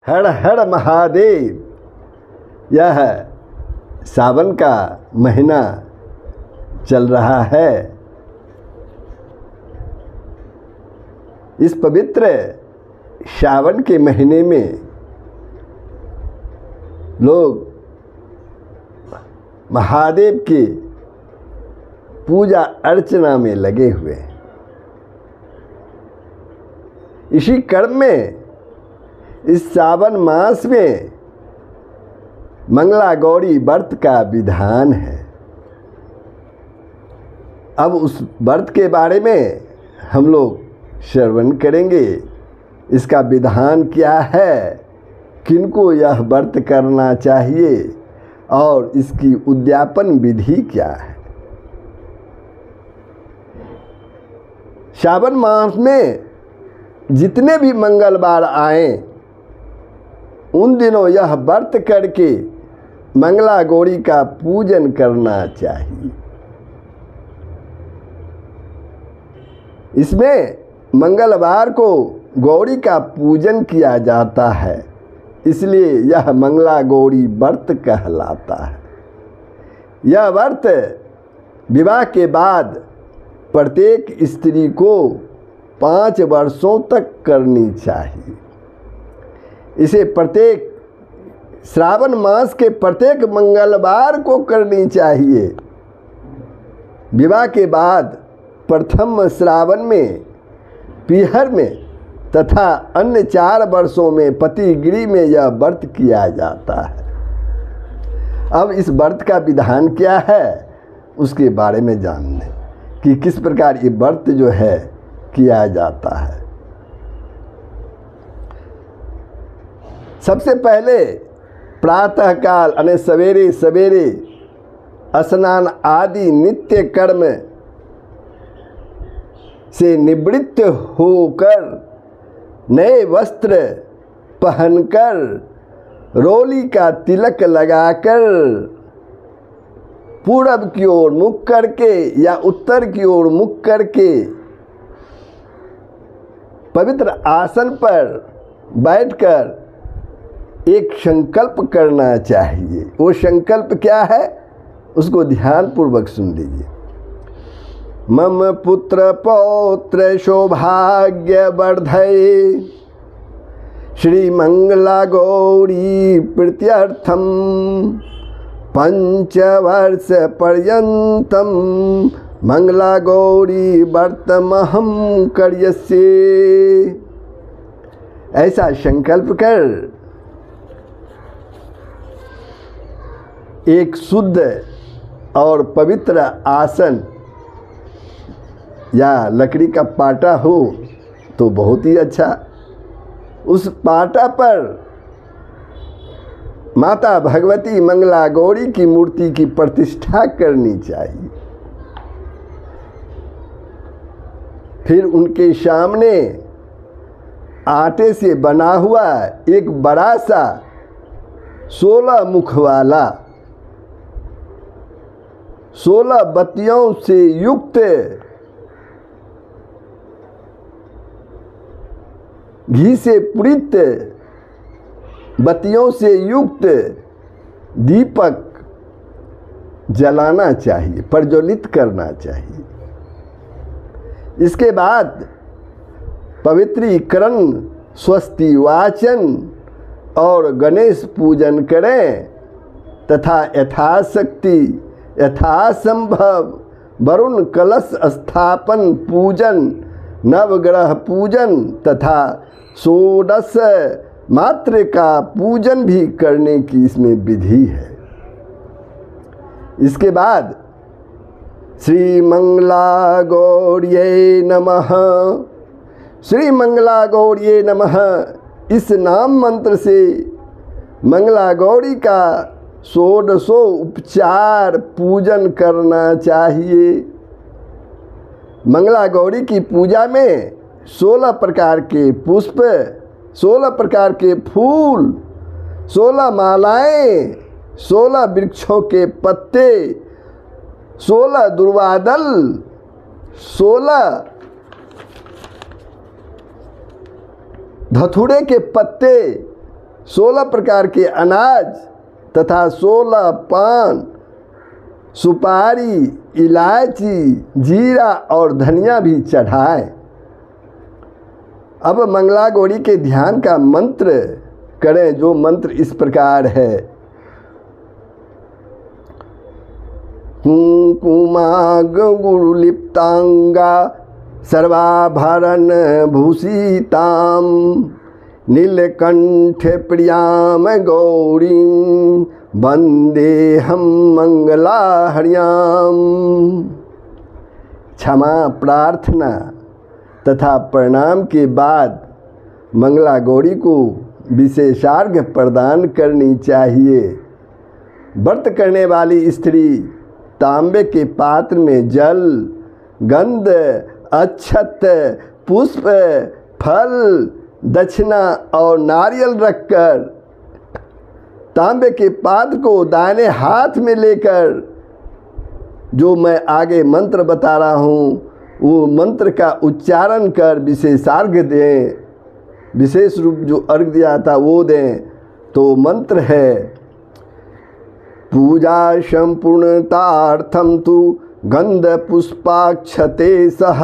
हर हर महादेव। यह सावन का महीना चल रहा है। इस पवित्र सावन के महीने में लोग महादेव की पूजा अर्चना में लगे हुए हैं। इसी क्रम में इस सावन मास में मंगला गौरी व्रत का विधान है। अब उस व्रत के बारे में हम लोग श्रवण करेंगे। इसका विधान क्या है, किनको यह व्रत करना चाहिए और इसकी उद्यापन विधि क्या है। सावन मास में जितने भी मंगलवार आए उन दिनों यह व्रत करके मंगला गौरी का पूजन करना चाहिए। इसमें मंगलवार को गौरी का पूजन किया जाता है, इसलिए यह मंगला गौरी व्रत कहलाता है। यह व्रत विवाह के बाद प्रत्येक स्त्री को 5 वर्षों तक करनी चाहिए। इसे प्रत्येक श्रावण मास के प्रत्येक मंगलवार को करनी चाहिए। विवाह के बाद प्रथम श्रावण में, पीहर में तथा अन्य 4 वर्षों में पतिगिरी में यह व्रत किया जाता है। अब इस व्रत का विधान क्या है उसके बारे में जान लें कि किस प्रकार ये व्रत जो है किया जाता है। सबसे पहले प्रातःकाल यानी सवेरे सवेरे स्नान आदि नित्य कर्म से निवृत्त होकर नए वस्त्र पहनकर रोली का तिलक लगाकर पूरब की ओर मुख करके या उत्तर की ओर मुख करके पवित्र आसन पर बैठकर एक संकल्प करना चाहिए। वो संकल्प क्या है उसको ध्यानपूर्वक सुन लीजिए। मम पुत्र पौत्र सौभाग्य वर्धये श्री मंगला गौरी प्रीत्यर्थम 5 वर्ष पर्यंतम मंगला गौरी व्रतमहं करिष्ये। ऐसा संकल्प कर एक शुद्ध और पवित्र आसन या लकड़ी का पाटा हो तो बहुत ही अच्छा। उस पाटा पर माता भगवती मंगला गौरी की मूर्ति की प्रतिष्ठा करनी चाहिए। फिर उनके सामने आटे से बना हुआ एक बड़ा सा 16 मुख वाला 16 बत्तियों से युक्त घी से पूरित बत्तियों से युक्त दीपक जलाना चाहिए, प्रज्वलित करना चाहिए। इसके बाद पवित्रीकरण, स्वस्ति वाचन और गणेश पूजन करें तथा यथाशक्ति यथासंभव वरुण कलश स्थापन पूजन, नवग्रह पूजन तथा 16 मात्र का पूजन भी करने की इसमें विधि है। इसके बाद श्री मंगला गौर्ये नमः, श्री मंगला गौर्ये नमः इस नाम मंत्र से मंगला गौरी का 16 उपचार पूजन करना चाहिए। मंगला गौरी की पूजा में 16 प्रकार के पुष्प, 16 प्रकार के फूल, 16 मालाएं, 16 वृक्षों के पत्ते, 16 दुर्वादल, 16 धतूरे के पत्ते 16 प्रकार के अनाज तथा 16 पान, सुपारी, इलायची, जीरा और धनिया भी चढ़ाए। अब मंगला गौरी के ध्यान का मंत्र करें, जो मंत्र इस प्रकार है। कुंकुमाग गुरुलिप्तांगा सर्वाभरण भूषिताम नीलकंठ प्रियाम गौरीं वंदेहम मंगला हरियाम। क्षमा प्रार्थना तथा प्रणाम के बाद मंगला गौरी को विशेषार्घ्य प्रदान करनी चाहिए। व्रत करने वाली स्त्री तांबे के पात्र में जल, गंध, अक्षत, पुष्प, फल, दक्षिणा और नारियल रखकर तांबे के पात्र को दाहिने हाथ में लेकर, जो मैं आगे मंत्र बता रहा हूँ, वो मंत्र का उच्चारण कर विशेषार्घ्य दें। विशेष रूप जो अर्घ दिया था वो दें। तो मंत्र है, पूजा संपूर्णतार्थम तु गंध पुष्पाक्षते सह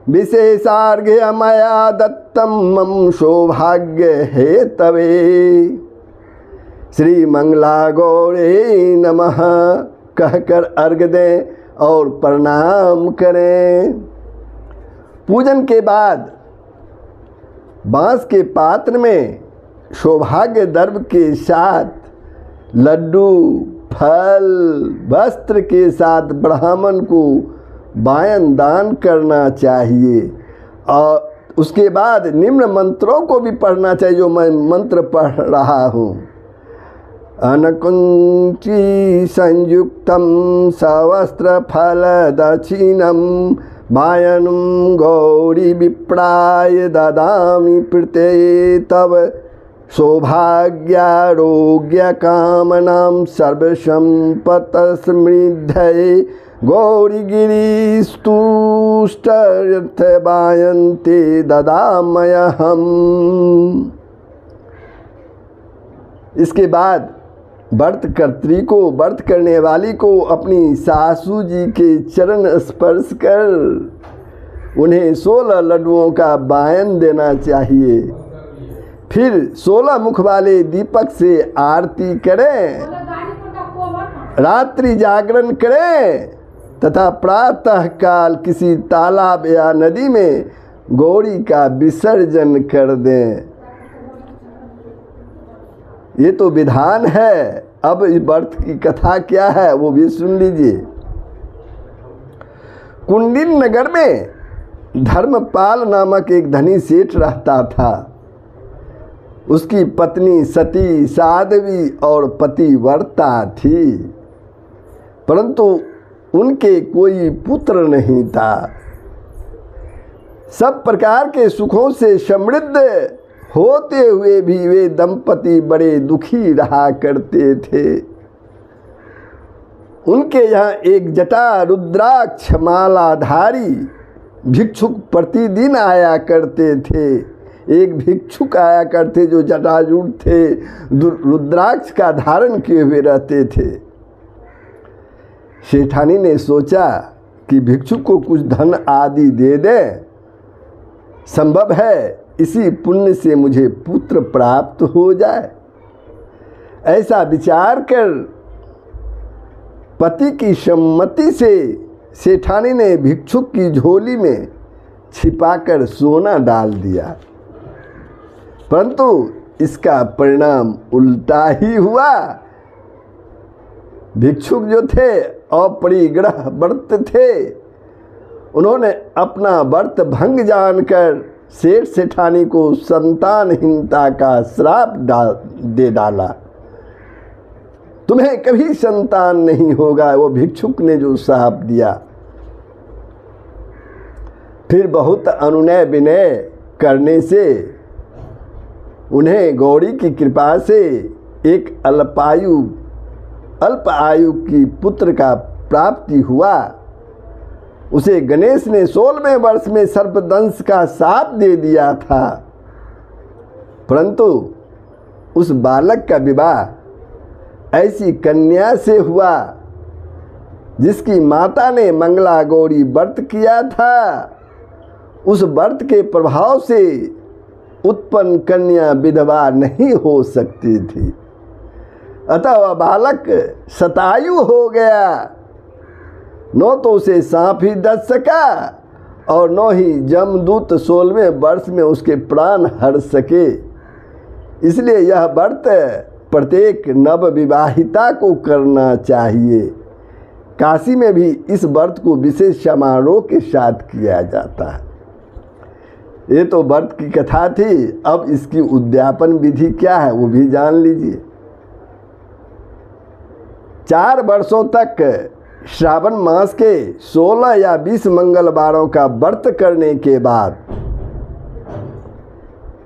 विशेषार्घ्य मया दत्तम मम सौभाग्य हेतवे। श्री मंगला गौरी नमः कहकर अर्घ दें और प्रणाम करें। पूजन के बाद बांस के पात्र में सौभाग्य द्रव्य के साथ लड्डू, फल, वस्त्र के साथ ब्राह्मण को वायन दान करना चाहिए। और उसके बाद निम्न मंत्रों को भी पढ़ना चाहिए, जो मैं मंत्र पढ़ रहा हूँ। अनकुंची संयुक्तम सवस्त्र फल दक्षिणम वायनं गौरी विप्राय ददामि प्रत्यये तव सौभाग्यारोग्य कामनां सर्वसंपत् समृद्धये गौरीगिरीस्तुष्टयर्थ वायन्ते ददाम्यहम्। इसके बाद व्रतकर्त्री को, व्रत करने वाली को अपनी सासू जी के चरण स्पर्श कर उन्हें 16 लड्डुओं का वायन देना चाहिए। फिर 16 मुख वाले दीपक से आरती करें, रात्रि जागरण करें तथा प्रातः काल किसी तालाब या नदी में गौरी का विसर्जन कर दें। ये तो विधान है। अब इस व्रत की कथा क्या है वो भी सुन लीजिए। कुंडिन नगर में धर्मपाल नामक एक धनी सेठ रहता था। उसकी पत्नी सती, साध्वी और पतिव्रता थी, परंतु उनके कोई पुत्र नहीं था। सब प्रकार के सुखों से समृद्ध होते हुए भी वे दंपति बड़े दुखी रहा करते थे। उनके यहाँ एक जटा रुद्राक्ष मालाधारी भिक्षुक प्रतिदिन आया करते थे। एक भिक्षुक आया करते जो जटाजूट थे, रुद्राक्ष का धारण किए हुए रहते थे। सेठानी ने सोचा कि भिक्षुक को कुछ धन आदि दे दें, संभव है इसी पुण्य से मुझे पुत्र प्राप्त हो जाए। ऐसा विचार कर पति की सम्मति से सेठानी ने भिक्षुक की झोली में छिपाकर सोना डाल दिया, परंतु इसका परिणाम उल्टा ही हुआ। भिक्षुक जो थे अपरिग्रह व्रत थे, उन्होंने अपना व्रत भंग जानकर सेठ सेठानी को संतानहीनता का श्राप दे डाला। तुम्हें कभी संतान नहीं होगा, वो भिक्षुक ने जो श्राप दिया। फिर बहुत अनुनय विनय करने से उन्हें गौरी की कृपा से एक अल्प आयु की पुत्र का प्राप्ति हुआ। उसे गणेश ने 16वें वर्ष में सर्पदंश का शाप दे दिया था, परंतु उस बालक का विवाह ऐसी कन्या से हुआ जिसकी माता ने मंगला गौरी व्रत किया था। उस व्रत के प्रभाव से उत्पन्न कन्या विधवा नहीं हो सकती थी। अतः वह बालक शतायु हो गया। न तो उसे सांप ही डस सका और न ही जमदूत 16वें वर्ष में उसके प्राण हर सके। इसलिए यह व्रत प्रत्येक नवविवाहिता को करना चाहिए। काशी में भी इस व्रत को विशेष समारोह के साथ किया जाता है। ये तो व्रत की कथा थी। अब इसकी उद्यापन विधि क्या है वो भी जान लीजिए। 4 वर्षों तक श्रावण मास के 16 या 20 मंगलवारों का व्रत करने के बाद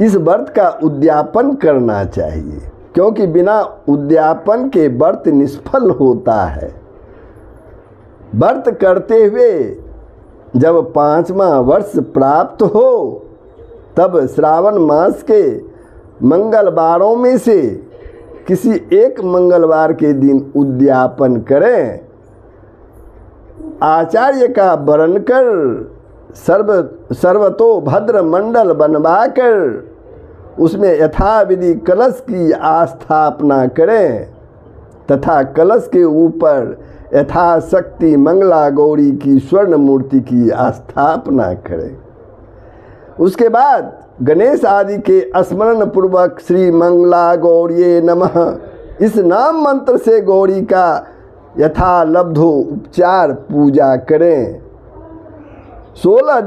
इस व्रत का उद्यापन करना चाहिए, क्योंकि बिना उद्यापन के व्रत निष्फल होता है। व्रत करते हुए जब 5वां वर्ष प्राप्त हो तब श्रावण मास के मंगलवारों में से किसी एक मंगलवार के दिन उद्यापन करें। आचार्य का वरण कर सर्वतो भद्र मंडल बनवाकर उसमें यथाविधि कलश की आस्थापना करें तथा कलश के ऊपर यथाशक्ति मंगला गौरी की स्वर्ण मूर्ति की स्थापना करें। उसके बाद गणेश आदि के स्मरण पूर्वक श्री मंगला गौरिये नमः इस नाम मंत्र से गौरी का यथालब्धो उपचार पूजा करें। 16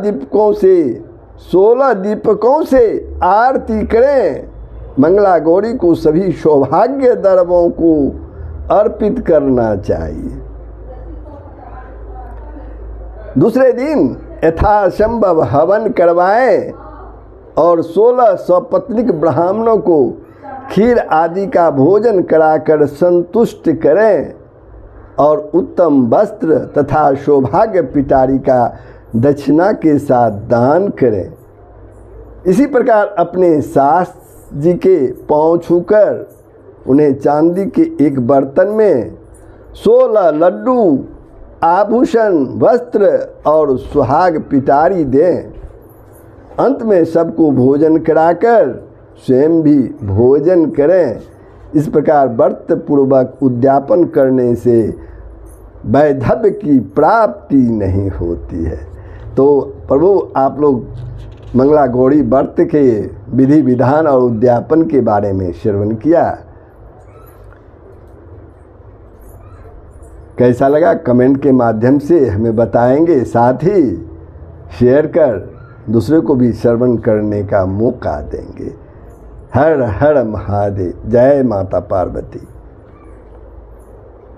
दीपकों से आरती करें। मंगला गौरी को सभी सौभाग्य द्रव्यों को अर्पित करना चाहिए। दूसरे दिन यथासंभव हवन करवाएं और 16 सपत्नीक ब्राह्मणों को खीर आदि का भोजन कराकर संतुष्ट करें और उत्तम वस्त्र तथा सौभाग्य पिटारी का दक्षिणा के साथ दान करें। इसी प्रकार अपने सास जी के पांव छूकर उन्हें चांदी के एक बर्तन में 16 लड्डू, आभूषण, वस्त्र और सुहाग पिटारी दें। अंत में सबको भोजन कराकर स्वयं भी भोजन करें। इस प्रकार व्रत पूर्वक उद्यापन करने से वैधव्य की प्राप्ति नहीं होती है। तो प्रभु आप लोग मंगला गौरी व्रत के विधि विधान और उद्यापन के बारे में श्रवण किया। कैसा लगा कमेंट के माध्यम से हमें बताएंगे। साथ ही शेयर कर दूसरे को भी श्रवण करने का मौका देंगे। हर हर महादेव। जय माता पार्वती।